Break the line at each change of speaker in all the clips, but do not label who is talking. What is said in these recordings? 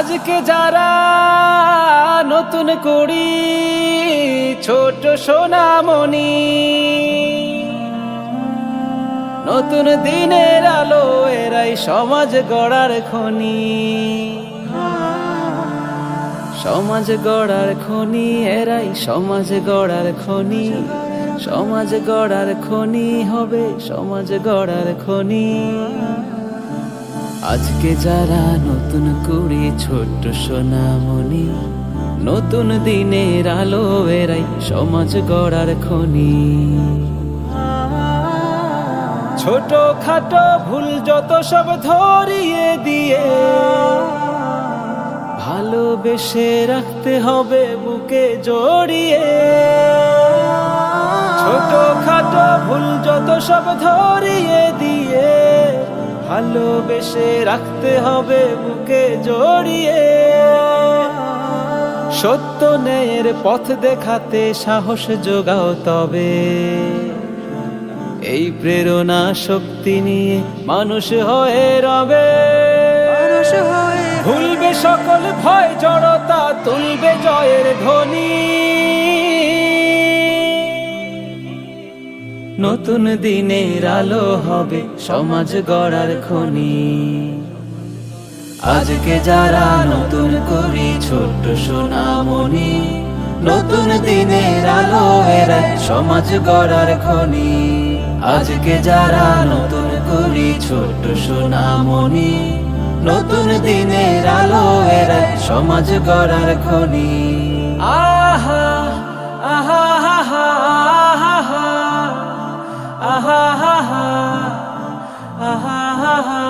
আজকে যারা নতুন কুড়ি ছোট সোনামণি, নতুন দিনের আলো এরাই সমাজ গড়ার খনি। সমাজ গড়ার খনি এরাই সমাজ গড়ার খনি। সমাজ গড়ার খনি হবে সমাজ গড়ার খনি। আজকে যারা নতুন কুড়ি ছোট্ট সোনামণি, নতুন দিনের আলো এরাই সমাজ গড়ার খনি। ছোট খাটো ভুল যত সব ধরিয়ে দিয়ে ভালোবেসে রাখতে হবে বুকে জড়িয়ে। ছোট খাটো ভুল যত সব ধরিয়ে দিয়ে ভালোবেসে রাখতে হবে বুকে জড়িয়ে। সত্য ন্যায়ের পথ দেখাতে সাহস যোগাও তবে, এই প্রেরণা শক্তি নিয়ে মানুষ হয়ে রবে। ভুলবে সকল ভয় জড়তা, তুলবে জয়ের ধ্বনি। নতুন দিনের আলো হবে সমাজ গড়ার খনি। আজকে যারা নতুন করি ছোট্ট সোনামণি, নতুন দিনের আলো এরাই সমাজ গড়ার খনি। আজকে যারা নতুন করি ছোট্ট সোনামণি, নতুন দিনের আলো এরাই সমাজ গড়ার খনি। আহা আহা আহা আহা আহা আহা আহা।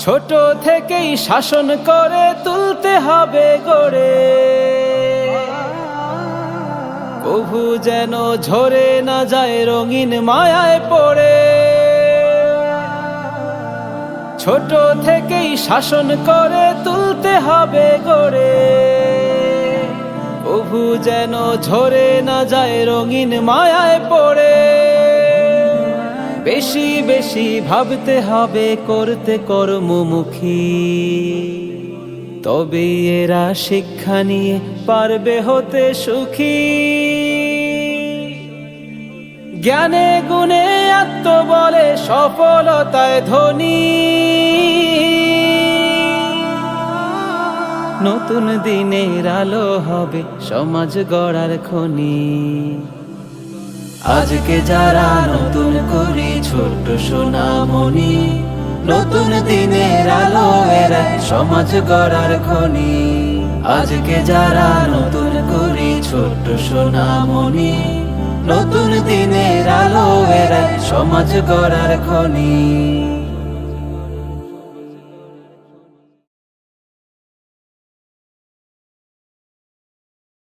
ছোট থেকেই শাসন করে তুলতে হবে গড়ে, কভু যেন ঝরে না যায় রঙিন মায়ায় পড়ে। ছোট থেকেই শাসন করে তুলতে হবে গড়ে, কভু যেন ঝরে না যায় রঙিন মায়ায় পড়ে। বেশি বেশি ভাবতে হবে করতে কর্মমুখী, তবে এরা শিক্ষা নিয়ে পারবে হতে সুখী। জ্ঞানে গুণে আত্মবলে সফলতায় ধনী। নতুন দিনের আলো হবে সমাজ গড়ার খনি। আজকে যারা নতুন করি ছোট্ট সোনামণি, নতুন দিনের আলো এরাই সমাজ গড়ার খনি। আজকে যারা নতুন করি ছোট্ট সোনামণি, নতুন দিনের আলো এরাই সমাজ গড়ার খনি।